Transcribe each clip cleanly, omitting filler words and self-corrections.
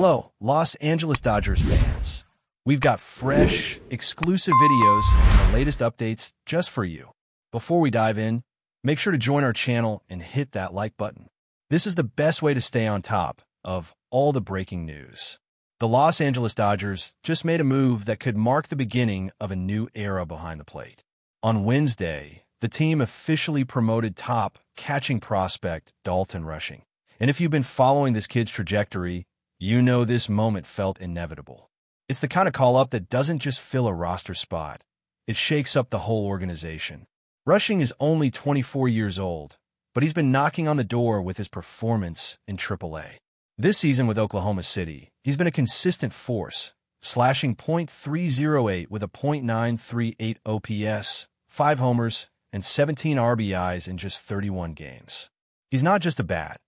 Hello, Los Angeles Dodgers fans. We've got fresh, exclusive videos and the latest updates just for you. Before we dive in, make sure to join our channel and hit that like button. This is the best way to stay on top of all the breaking news. The Los Angeles Dodgers just made a move that could mark the beginning of a new era behind the plate. On Wednesday, the team officially promoted top catching prospect Dalton Rushing. And if you've been following this kid's trajectory, you know this moment felt inevitable. It's the kind of call-up that doesn't just fill a roster spot. It shakes up the whole organization. Rushing is only 24 years old, but he's been knocking on the door with his performance in AAA. This season with Oklahoma City, he's been a consistent force, slashing .308 with a .938 OPS, 5 homers, and 17 RBIs in just 31 games. He's not just a bat,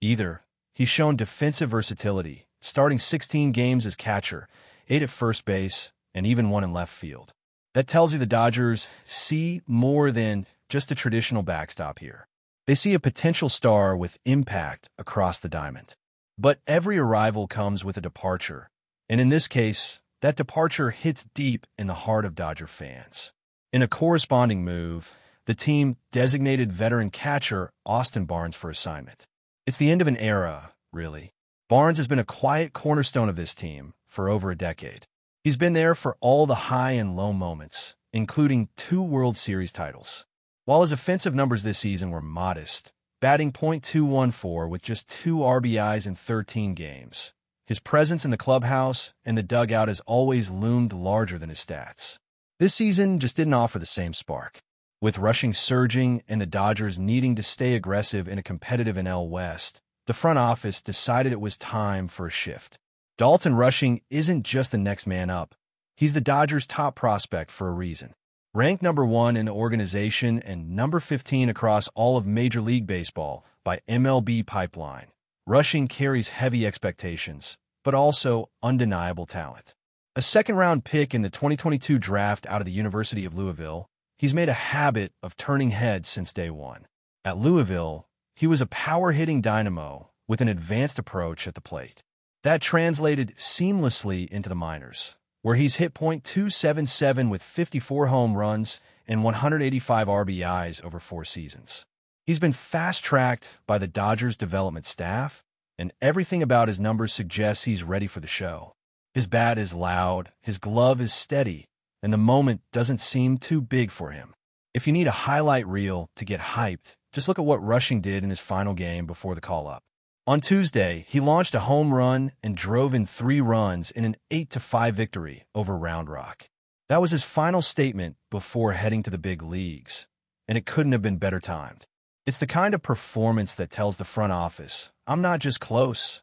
either. He's shown defensive versatility, starting 16 games as catcher, 8 at first base, and even 1 in left field. That tells you the Dodgers see more than just a traditional backstop here. They see a potential star with impact across the diamond. But every arrival comes with a departure, and in this case, that departure hits deep in the heart of Dodger fans. In a corresponding move, the team designated veteran catcher Austin Barnes for assignment. It's the end of an era, really. Barnes has been a quiet cornerstone of this team for over a decade. He's been there for all the high and low moments, including 2 World Series titles. While his offensive numbers this season were modest, batting .214 with just 2 RBIs in 13 games, his presence in the clubhouse and the dugout has always loomed larger than his stats. This season just didn't offer the same spark. With Rushing surging and the Dodgers needing to stay aggressive in a competitive NL West, the front office decided it was time for a shift. Dalton Rushing isn't just the next man up. He's the Dodgers' top prospect for a reason. Ranked number 1 in the organization and number 15 across all of Major League Baseball by MLB Pipeline, Rushing carries heavy expectations, but also undeniable talent. A second-round pick in the 2022 draft out of the University of Louisville, he's made a habit of turning heads since day one. At Louisville, he was a power-hitting dynamo with an advanced approach at the plate. That translated seamlessly into the minors, where he's hit .277 with 54 home runs and 185 RBIs over 4 seasons. He's been fast-tracked by the Dodgers development staff, and everything about his numbers suggests he's ready for the show. His bat is loud, his glove is steady, and the moment doesn't seem too big for him. If you need a highlight reel to get hyped, just look at what Rushing did in his final game before the call-up. On Tuesday, he launched a home run and drove in 3 runs in an 8-5 victory over Round Rock. That was his final statement before heading to the big leagues, and it couldn't have been better timed. It's the kind of performance that tells the front office, I'm not just close,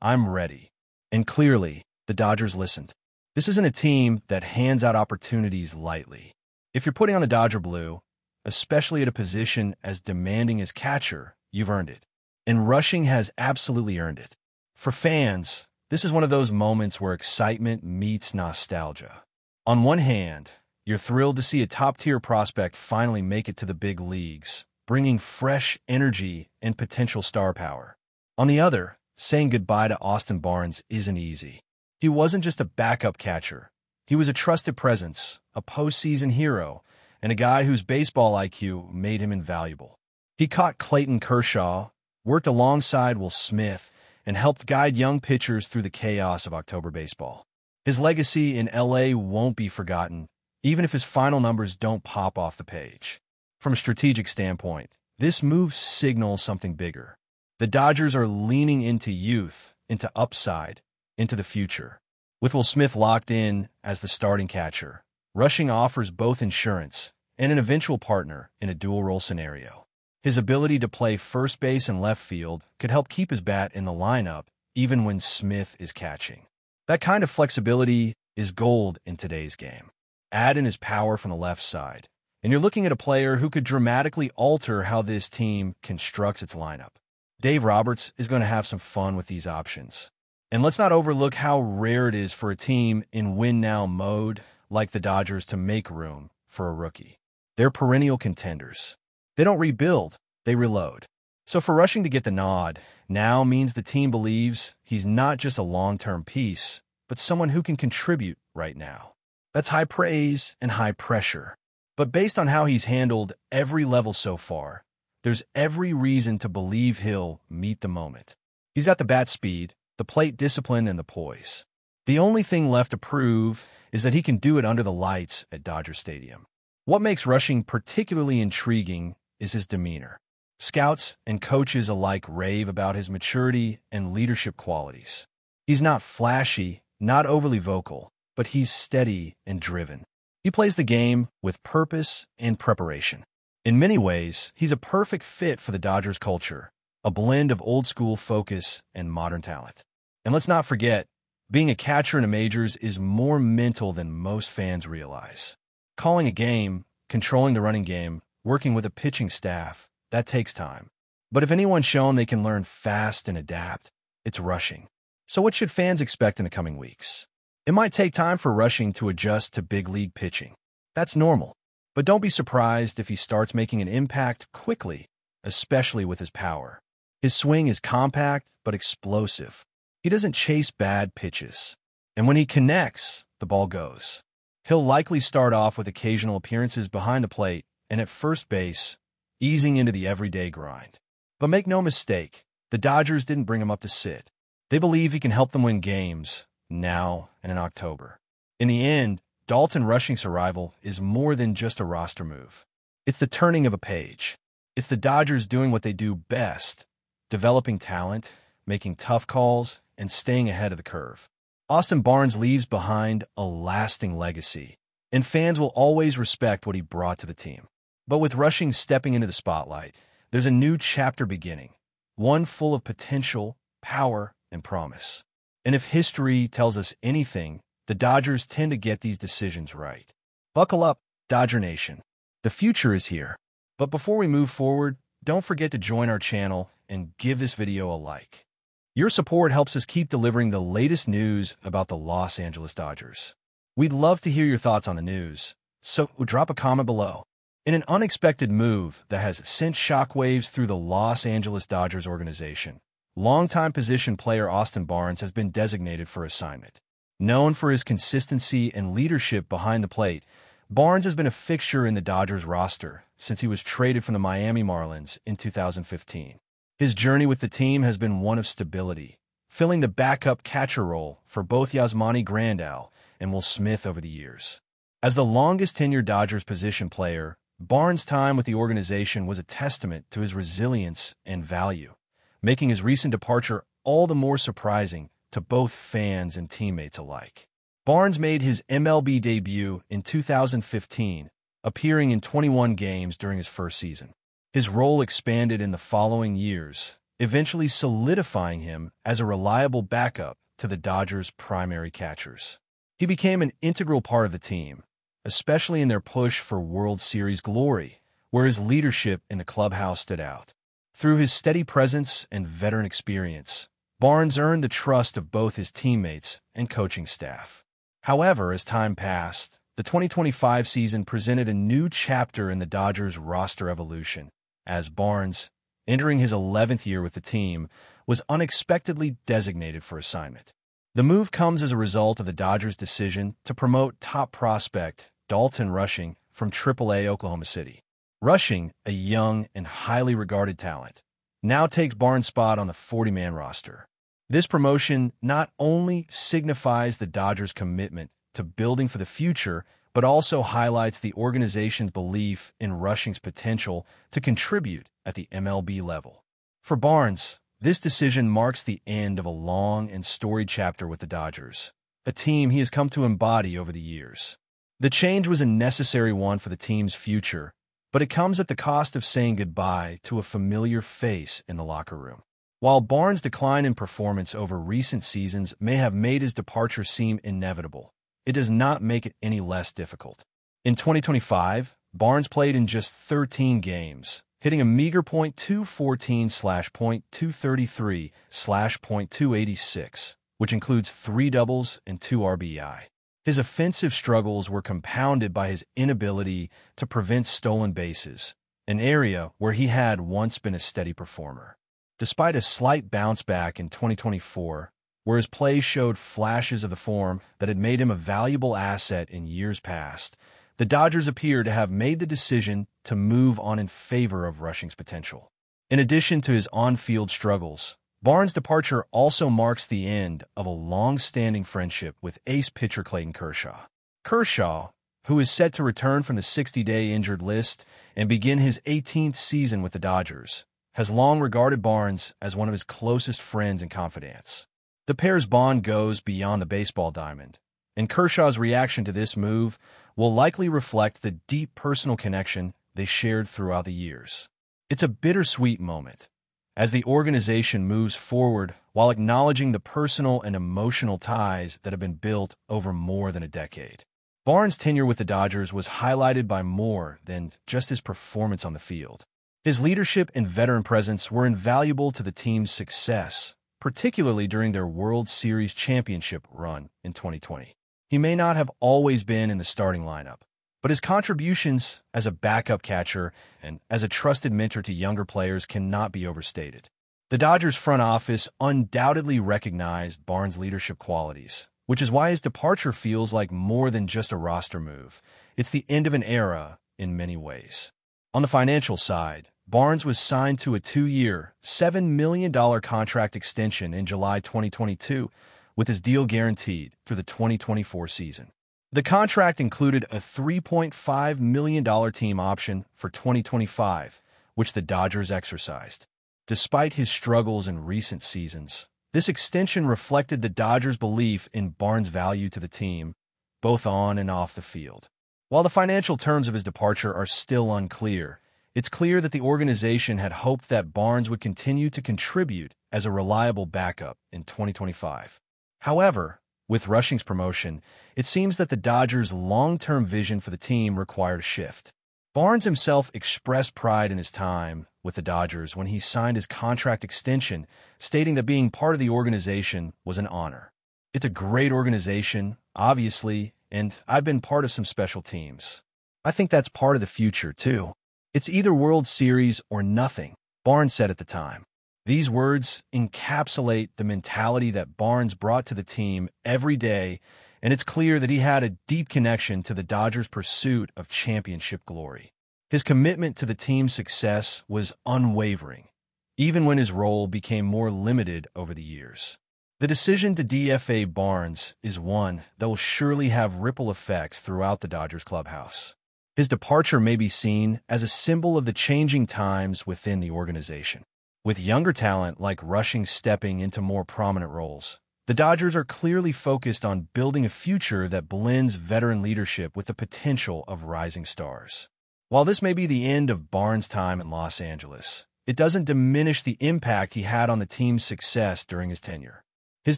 I'm ready. And clearly, the Dodgers listened. This isn't a team that hands out opportunities lightly. If you're putting on the Dodger blue, especially at a position as demanding as catcher, you've earned it. And Rushing has absolutely earned it. For fans, this is one of those moments where excitement meets nostalgia. On one hand, you're thrilled to see a top-tier prospect finally make it to the big leagues, bringing fresh energy and potential star power. On the other, saying goodbye to Austin Barnes isn't easy. He wasn't just a backup catcher. He was a trusted presence, a postseason hero, and a guy whose baseball IQ made him invaluable. He caught Clayton Kershaw, worked alongside Will Smith, and helped guide young pitchers through the chaos of October baseball. His legacy in LA won't be forgotten, even if his final numbers don't pop off the page. From a strategic standpoint, this move signals something bigger. The Dodgers are leaning into youth, into upside, into the future. With Will Smith locked in as the starting catcher, Rushing offers both insurance and an eventual partner in a dual-role scenario. His ability to play first base and left field could help keep his bat in the lineup even when Smith is catching. That kind of flexibility is gold in today's game. Add in his power from the left side, and you're looking at a player who could dramatically alter how this team constructs its lineup. Dave Roberts is going to have some fun with these options. And let's not overlook how rare it is for a team in win-now mode like the Dodgers to make room for a rookie. They're perennial contenders. They don't rebuild, they reload. So for Rushing to get the nod now means the team believes he's not just a long-term piece, but someone who can contribute right now. That's high praise and high pressure. But based on how he's handled every level so far, there's every reason to believe he'll meet the moment. He's got the bat speed, the plate discipline, and the poise. The only thing left to prove is that he can do it under the lights at Dodger Stadium. What makes Rushing particularly intriguing is his demeanor. Scouts and coaches alike rave about his maturity and leadership qualities. He's not flashy, not overly vocal, but he's steady and driven. He plays the game with purpose and preparation. In many ways, he's a perfect fit for the Dodgers culture, a blend of old-school focus and modern talent. And let's not forget, being a catcher in the majors is more mental than most fans realize. Calling a game, controlling the running game, working with a pitching staff, that takes time. But if anyone's shown they can learn fast and adapt, it's Rushing. So what should fans expect in the coming weeks? It might take time for Rushing to adjust to big league pitching. That's normal. But don't be surprised if he starts making an impact quickly, especially with his power. His swing is compact but explosive. He doesn't chase bad pitches. And when he connects, the ball goes. He'll likely start off with occasional appearances behind the plate and at first base, easing into the everyday grind. But make no mistake, the Dodgers didn't bring him up to sit. They believe he can help them win games now and in October. In the end, Dalton Rushing's arrival is more than just a roster move. It's the turning of a page. It's the Dodgers doing what they do best, developing talent, making tough calls, and staying ahead of the curve. Austin Barnes leaves behind a lasting legacy, and fans will always respect what he brought to the team. But with Rushing stepping into the spotlight, there's a new chapter beginning, one full of potential, power, and promise. And if history tells us anything, the Dodgers tend to get these decisions right. Buckle up, Dodger Nation. The future is here. But before we move forward, don't forget to join our channel and give this video a like. Your support helps us keep delivering the latest news about the Los Angeles Dodgers. We'd love to hear your thoughts on the news, so drop a comment below. In an unexpected move that has sent shockwaves through the Los Angeles Dodgers organization, longtime position player Austin Barnes has been designated for assignment. Known for his consistency and leadership behind the plate, Barnes has been a fixture in the Dodgers roster since he was traded from the Miami Marlins in 2015. His journey with the team has been one of stability, filling the backup catcher role for both Yasmani Grandal and Will Smith over the years. As the longest-tenured Dodgers position player, Barnes' time with the organization was a testament to his resilience and value, making his recent departure all the more surprising to both fans and teammates alike. Barnes made his MLB debut in 2015, appearing in 21 games during his first season. His role expanded in the following years, eventually solidifying him as a reliable backup to the Dodgers' primary catchers. He became an integral part of the team, especially in their push for World Series glory, where his leadership in the clubhouse stood out. Through his steady presence and veteran experience, Barnes earned the trust of both his teammates and coaching staff. However, as time passed, the 2025 season presented a new chapter in the Dodgers' roster evolution, as Barnes, entering his 11th year with the team, was unexpectedly designated for assignment. The move comes as a result of the Dodgers' decision to promote top prospect Dalton Rushing from AAA Oklahoma City. Rushing, a young and highly regarded talent, now takes Barnes' spot on the 40-man roster. This promotion not only signifies the Dodgers' commitment to building for the future, but also highlights the organization's belief in Rushing's potential to contribute at the MLB level. For Barnes, this decision marks the end of a long and storied chapter with the Dodgers, a team he has come to embody over the years. The change was a necessary one for the team's future, but it comes at the cost of saying goodbye to a familiar face in the locker room. While Barnes' decline in performance over recent seasons may have made his departure seem inevitable, it does not make it any less difficult. In 2025, Barnes played in just 13 games, hitting a meager .214/.233/.286, which includes 3 doubles and 2 RBI. His offensive struggles were compounded by his inability to prevent stolen bases, an area where he had once been a steady performer. Despite a slight bounce back in 2024, where his play showed flashes of the form that had made him a valuable asset in years past, the Dodgers appear to have made the decision to move on in favor of Rushing's potential. In addition to his on-field struggles, Barnes' departure also marks the end of a long-standing friendship with ace pitcher Clayton Kershaw. Kershaw, who is set to return from the 60-day injured list and begin his 18th season with the Dodgers, has long regarded Barnes as one of his closest friends and confidants. The pair's bond goes beyond the baseball diamond, and Kershaw's reaction to this move will likely reflect the deep personal connection they shared throughout the years. It's a bittersweet moment, as the organization moves forward while acknowledging the personal and emotional ties that have been built over more than a decade. Barnes' tenure with the Dodgers was highlighted by more than just his performance on the field. His leadership and veteran presence were invaluable to the team's success, particularly during their World Series championship run in 2020. He may not have always been in the starting lineup, but his contributions as a backup catcher and as a trusted mentor to younger players cannot be overstated. The Dodgers front office undoubtedly recognized Barnes' leadership qualities, which is why his departure feels like more than just a roster move. It's the end of an era in many ways. On the financial side, Barnes was signed to a 2-year, $7 million contract extension in July 2022, with his deal guaranteed through the 2024 season. The contract included a $3.5 million team option for 2025, which the Dodgers exercised. Despite his struggles in recent seasons, this extension reflected the Dodgers' belief in Barnes' value to the team, both on and off the field. While the financial terms of his departure are still unclear, it's clear that the organization had hoped that Barnes would continue to contribute as a reliable backup in 2025. However, with Rushing's promotion, it seems that the Dodgers' long-term vision for the team required a shift. Barnes himself expressed pride in his time with the Dodgers when he signed his contract extension, stating that being part of the organization was an honor. It's a great organization, obviously, and I've been part of some special teams. I think that's part of the future, too. It's either World Series or nothing, Barnes said at the time. These words encapsulate the mentality that Barnes brought to the team every day, and it's clear that he had a deep connection to the Dodgers' pursuit of championship glory. His commitment to the team's success was unwavering, even when his role became more limited over the years. The decision to DFA Barnes is one that will surely have ripple effects throughout the Dodgers clubhouse. His departure may be seen as a symbol of the changing times within the organization. With younger talent like Rushing stepping into more prominent roles, the Dodgers are clearly focused on building a future that blends veteran leadership with the potential of rising stars. While this may be the end of Barnes' time in Los Angeles, it doesn't diminish the impact he had on the team's success during his tenure. His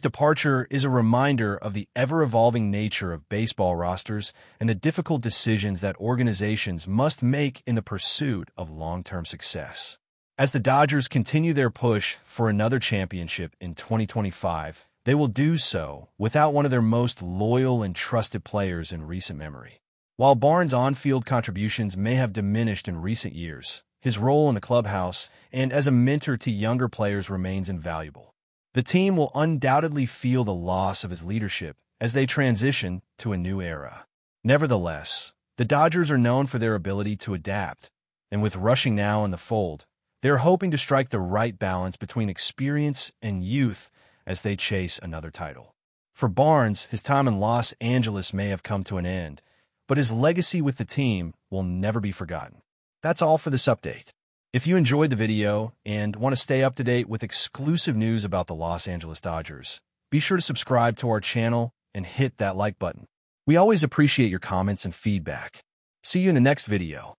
departure is a reminder of the ever-evolving nature of baseball rosters and the difficult decisions that organizations must make in the pursuit of long-term success. As the Dodgers continue their push for another championship in 2025, they will do so without one of their most loyal and trusted players in recent memory. While Barnes' on-field contributions may have diminished in recent years, his role in the clubhouse and as a mentor to younger players remains invaluable. The team will undoubtedly feel the loss of his leadership as they transition to a new era. Nevertheless, the Dodgers are known for their ability to adapt, and with Rushing now in the fold, they are hoping to strike the right balance between experience and youth as they chase another title. For Barnes, his time in Los Angeles may have come to an end, but his legacy with the team will never be forgotten. That's all for this update. If you enjoyed the video and want to stay up to date with exclusive news about the Los Angeles Dodgers, be sure to subscribe to our channel and hit that like button. We always appreciate your comments and feedback. See you in the next video.